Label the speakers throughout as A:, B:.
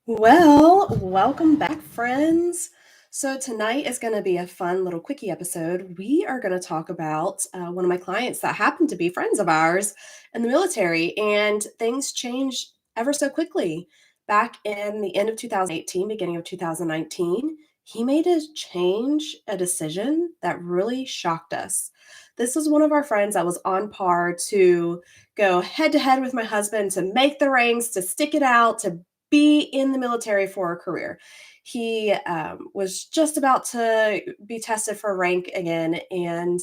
A: Well, welcome back, friends. So, tonight is going to be a fun little quickie episode. We are going to talk about one of my clients that happened to be friends of ours in the military, and things changed ever so quickly. Back in the end of 2018, beginning of 2019, he made a decision that really shocked us. This was one of our friends that was on par to go head to head with my husband to make the ranks, to stick it out, to be in the military for a career. He was just about to be tested for rank again. And,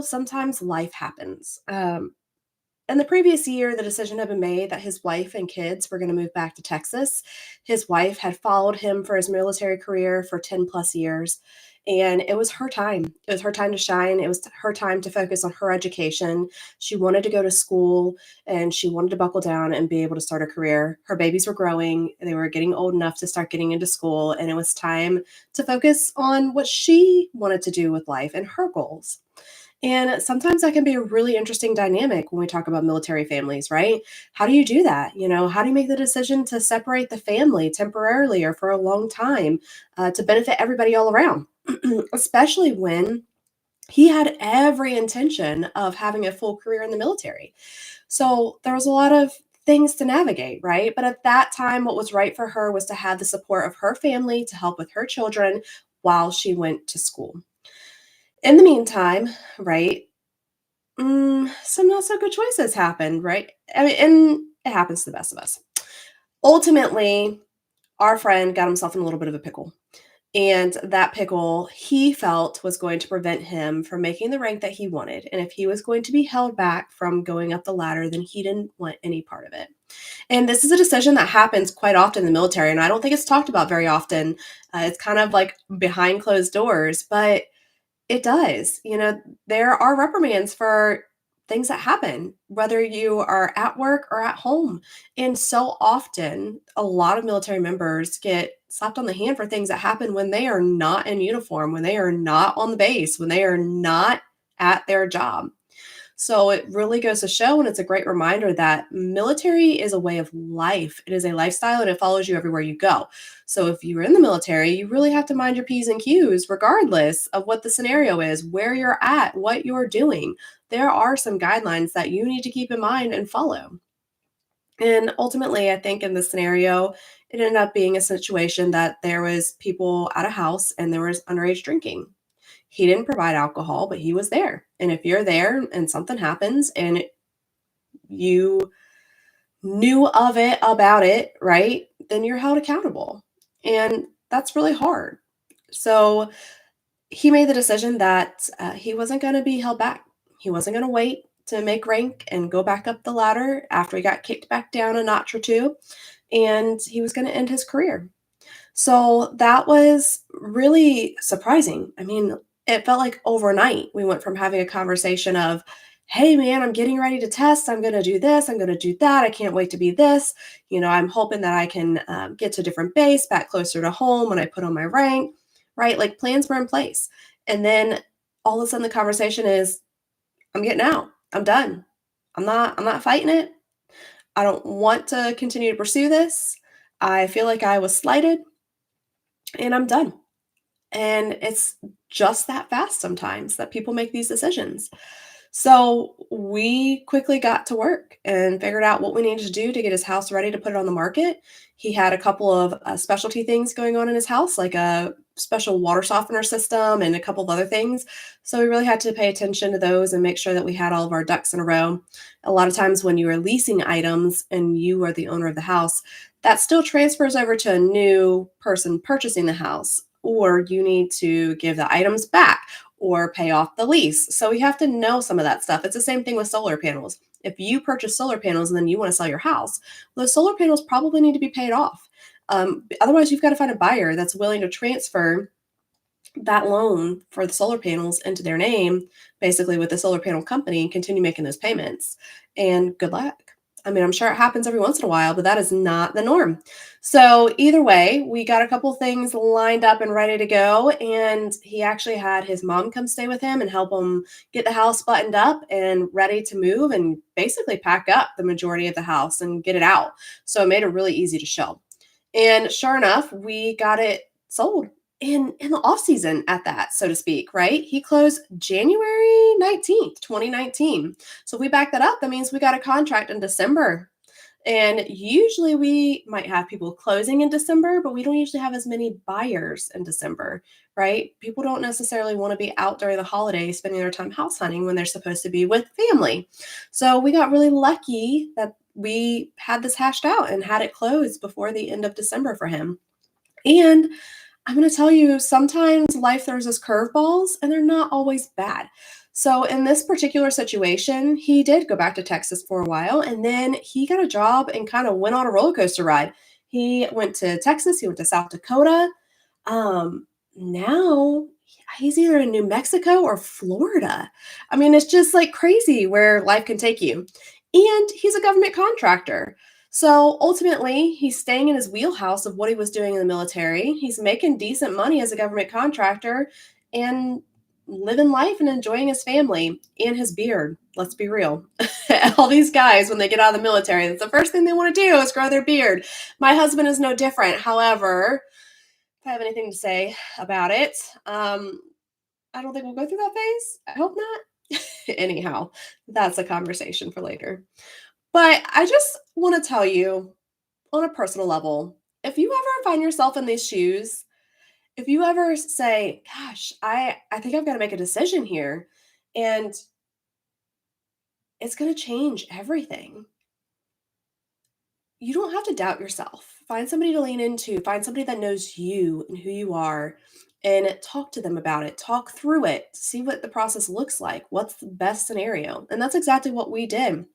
A: sometimes life happens. In the previous year, the decision had been made that his wife and kids were going to move back to Texas. His wife had followed him for his military career for 10 plus years. And it was her time. It was her time to shine. It was her time to focus on her education. She wanted to go to school and she wanted to buckle down and be able to start a career. Her babies were growing. They were getting old enough to start getting into school. And it was time to focus on what she wanted to do with life and her goals. And sometimes that can be a really interesting dynamic when we talk about military families, right? How do you do that? How do you make the decision to separate the family temporarily or for a long time to benefit everybody all around? Especially when he had every intention of having a full career in the military. So there was a lot of things to navigate, right? But at that time, what was right for her was to have the support of her family to help with her children while she went to school. In the meantime, right, some not so good choices happened, right? I mean, and it happens to the best of us. Ultimately, our friend got himself in a little bit of a pickle. And that pickle he felt was going to prevent him from making the rank that he wanted. And if he was going to be held back from going up the ladder, then he didn't want any part of it. And this is a decision that happens quite often in the military. And I don't think it's talked about very often. It's kind of like behind closed doors, but it does. There are reprimands for things that happen, whether you are at work or at home. And so often, a lot of military members get slapped on the hand for things that happen when they are not in uniform, when they are not on the base, when they are not at their job. So it really goes to show, and it's a great reminder that military is a way of life. It is a lifestyle and it follows you everywhere you go. So if you're in the military, you really have to mind your P's and Q's, regardless of what the scenario is, where you're at, what you're doing. There are some guidelines that you need to keep in mind and follow. And ultimately, I think in this scenario, it ended up being a situation that there was people at a house and there was underage drinking. He didn't provide alcohol, but he was there. And if you're there and something happens and you knew of it about it, right? Then you're held accountable. And that's really hard. So he made the decision that he wasn't going to be held back. He wasn't going to wait to make rank and go back up the ladder after he got kicked back down a notch or two. And he was going to end his career. So that was really surprising. I mean, it felt like overnight we went from having a conversation of, hey, man, I'm getting ready to test. I'm going to do this. I'm going to do that. I can't wait to be this. I'm hoping that I can get to a different base back closer to home when I put on my rank, right? Like plans were in place. And then all of a sudden the conversation is, I'm getting out. I'm done. I'm not fighting it. I don't want to continue to pursue this. I feel like I was slighted and I'm done. And it's just that fast sometimes that people make these decisions. So we quickly got to work and figured out what we needed to do to get his house ready to put it on the market. He had a couple of specialty things going on in his house, like a special water softener system and a couple of other things. So we really had to pay attention to those and make sure that we had all of our ducks in a row. A lot of times when you are leasing items and you are the owner of the house, that still transfers over to a new person purchasing the house, or you need to give the items back or pay off the lease. So we have to know some of that stuff. It's the same thing with solar panels. If you purchase solar panels and then you want to sell your house, those solar panels probably need to be paid off. Otherwise, you've got to find a buyer that's willing to transfer that loan for the solar panels into their name, basically with the solar panel company, and continue making those payments. And good luck. I mean, I'm sure it happens every once in a while, but that is not the norm. So, either way, we got a couple things lined up and ready to go. And he actually had his mom come stay with him and help him get the house buttoned up and ready to move and basically pack up the majority of the house and get it out. So, it made it really easy to show. And sure enough, we got it sold in the off season at that, so to speak, right? He closed January 19th, 2019. So if we back that up, that means we got a contract in December. And usually we might have people closing in December, but we don't usually have as many buyers in December, right? People don't necessarily want to be out during the holidays spending their time house hunting when they're supposed to be with family. So we got really lucky that we had this hashed out and had it closed before the end of December for him. And I'm going to tell you, sometimes life throws us curveballs and they're not always bad. So, in this particular situation, he did go back to Texas for a while and then he got a job and kind of went on a roller coaster ride. He went to Texas, he went to South Dakota. Now he's either in New Mexico or Florida. I mean, it's just like crazy where life can take you. And he's a government contractor. So ultimately, he's staying in his wheelhouse of what he was doing in the military. He's making decent money as a government contractor and living life and enjoying his family and his beard. Let's be real. All these guys, when they get out of the military, that's the first thing they want to do is grow their beard. My husband is no different. However, if I have anything to say about it, I don't think we'll go through that phase. I hope not. Anyhow, that's a conversation for later. But I just want to tell you on a personal level, if you ever find yourself in these shoes, if you ever say, gosh, I think I've got to make a decision here and it's going to change everything, you don't have to doubt yourself. Find somebody to lean into, find somebody that knows you and who you are, and talk to them about it. Talk through it, see what the process looks like. What's the best scenario? And that's exactly what we did.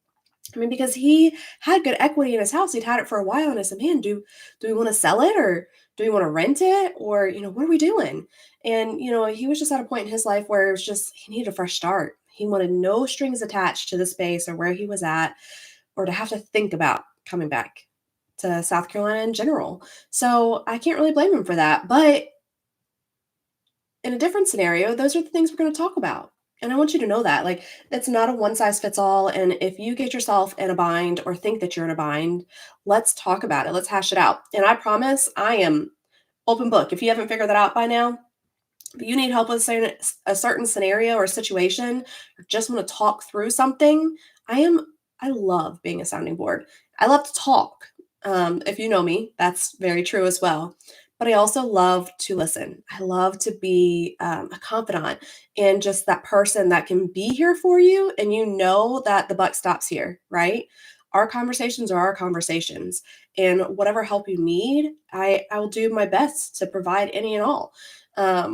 A: I mean, because he had good equity in his house. He'd had it for a while. And I said, man, do we want to sell it or do we want to rent it? Or, what are we doing? And, he was just at a point in his life where it was just, he needed a fresh start. He wanted no strings attached to the space or where he was at, or to have to think about coming back to South Carolina in general. So I can't really blame him for that. But in a different scenario, those are the things we're going to talk about. And I want you to know that, like, it's not a one size fits all. And if you get yourself in a bind or think that you're in a bind, let's talk about it. Let's hash it out. And I promise I am open book. If you haven't figured that out by now, if you need help with a certain scenario or situation, or just want to talk through something, I love being a sounding board. I love to talk. If you know me, that's very true as well. But I also love to listen. I love to be a confidant and just that person that can be here for you. And you know that the buck stops here, right? Our conversations are our conversations. And whatever help you need, I will do my best to provide any and all,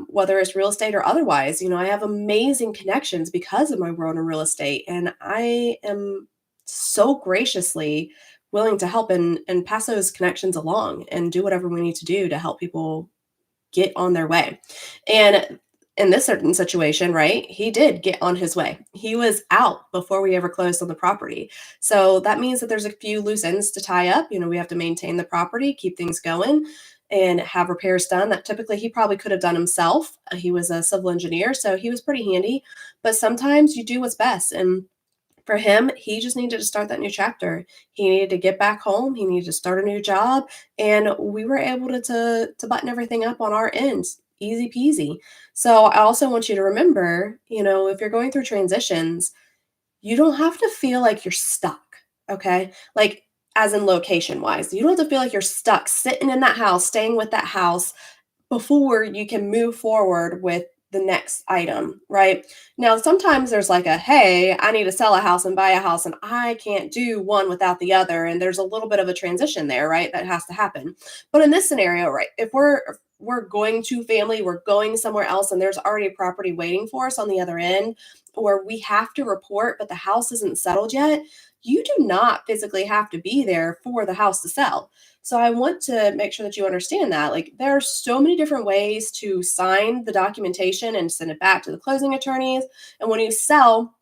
A: whether it's real estate or otherwise. I have amazing connections because of my world in real estate, and I am so graciously willing to help and pass those connections along and do whatever we need to do to help people get on their way. And in this certain situation, right, he did get on his way. He was out before we ever closed on the property. So that means that there's a few loose ends to tie up. We have to maintain the property, keep things going, and have repairs done that typically he probably could have done himself. He was a civil engineer, so he was pretty handy. But sometimes you do what's best. And for him, he just needed to start that new chapter. He needed to get back home. He needed to start a new job, and we were able to button everything up on our ends, easy peasy. So I also want you to remember, if you're going through transitions, you don't have to feel like you're stuck. Okay, like as in location wise, you don't have to feel like you're stuck sitting in that house, staying with that house before you can move forward with the next item, right? Now, sometimes there's like a, hey, I need to sell a house and buy a house, and I can't do one without the other. And there's a little bit of a transition there, right? That has to happen. But in this scenario, right, if we're going to family, we're going somewhere else, and there's already a property waiting for us on the other end, or we have to report, but the house isn't settled yet, you do not physically have to be there for the house to sell. So I want to make sure that you understand that. Like, there are so many different ways to sign the documentation and send it back to the closing attorneys. And when you sell,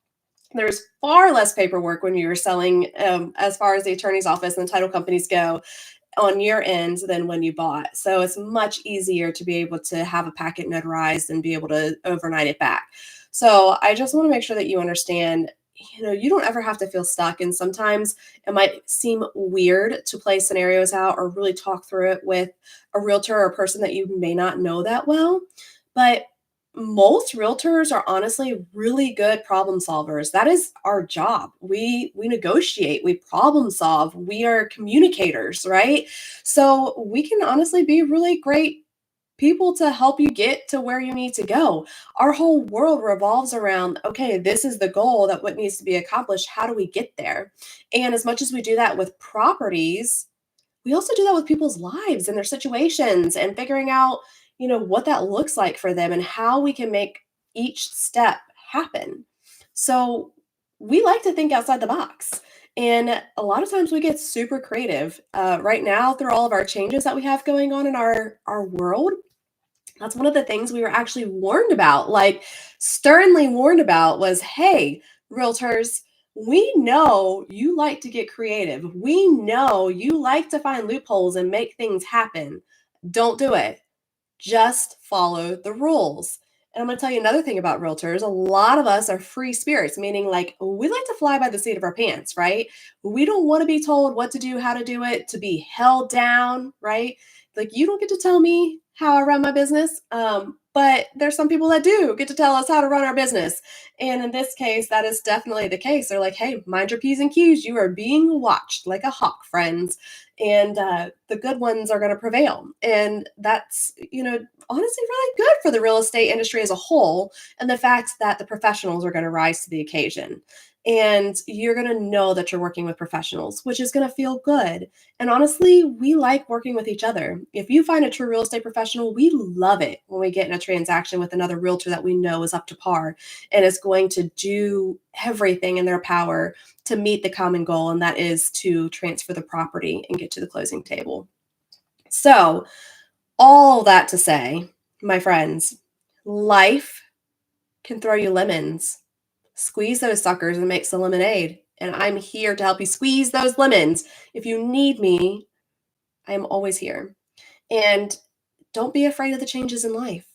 A: there's far less paperwork when you're selling, as far as the attorney's office and the title companies go, on your end than when you bought. So it's much easier to be able to have a packet notarized and be able to overnight it back. So I just want to make sure that you understand, you don't ever have to feel stuck. And sometimes it might seem weird to play scenarios out or really talk through it with a realtor or a person that you may not know that well. But most realtors are honestly really good problem solvers. That is our job. We negotiate, we problem solve, we are communicators, right? So we can honestly be really great people to help you get to where you need to go. Our whole world revolves around, okay, this is the goal that what needs to be accomplished. How do we get there? And as much as we do that with properties, we also do that with people's lives and their situations and figuring out, what that looks like for them and how we can make each step happen. So we like to think outside the box. And a lot of times we get super creative. Right now, through all of our changes that we have going on in our world, that's one of the things we were actually warned about, like sternly warned about was, hey, realtors, we know you like to get creative. We know you like to find loopholes and make things happen. Don't do it. Just follow the rules. And I'm going to tell you another thing about realtors. A lot of us are free spirits, meaning like we like to fly by the seat of our pants, right? We don't want to be told what to do, how to do it, to be held down, right? Like you don't get to tell me how I run my business. But there's some people that do get to tell us how to run our business. And in this case, that is definitely the case. They're like, hey, mind your P's and Q's. You are being watched like a hawk, friends. And the good ones are going to prevail. And that's, honestly really good for the real estate industry as a whole. And the fact that the professionals are going to rise to the occasion. And you're going to know that you're working with professionals, which is going to feel good. And honestly, we like working with each other. If you find a true real estate professional, we love it when we get in a transaction with another realtor that we know is up to par and is going to do everything in their power to meet the common goal, and that is to transfer the property and get to the closing table. So, all that to say, my friends, life can throw you lemons. Squeeze those suckers and make some lemonade. And I'm here to help you squeeze those lemons. If you need me, I am always here. And don't be afraid of the changes in life.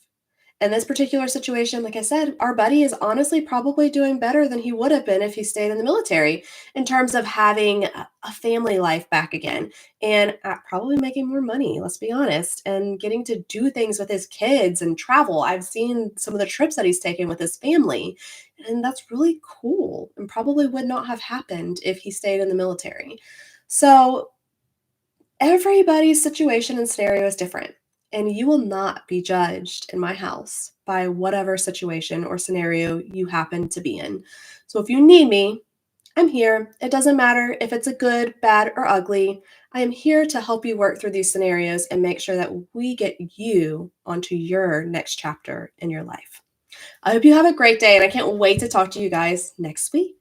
A: In this particular situation, like I said, our buddy is honestly probably doing better than he would have been if he stayed in the military in terms of having a family life back again and probably making more money, let's be honest, and getting to do things with his kids and travel. I've seen some of the trips that he's taken with his family, and that's really cool and probably would not have happened if he stayed in the military. So, everybody's situation and scenario is different, and you will not be judged in my house by whatever situation or scenario you happen to be in. So if you need me, I'm here. It doesn't matter if it's a good, bad, or ugly. I am here to help you work through these scenarios and make sure that we get you onto your next chapter in your life. I hope you have a great day, and I can't wait to talk to you guys next week.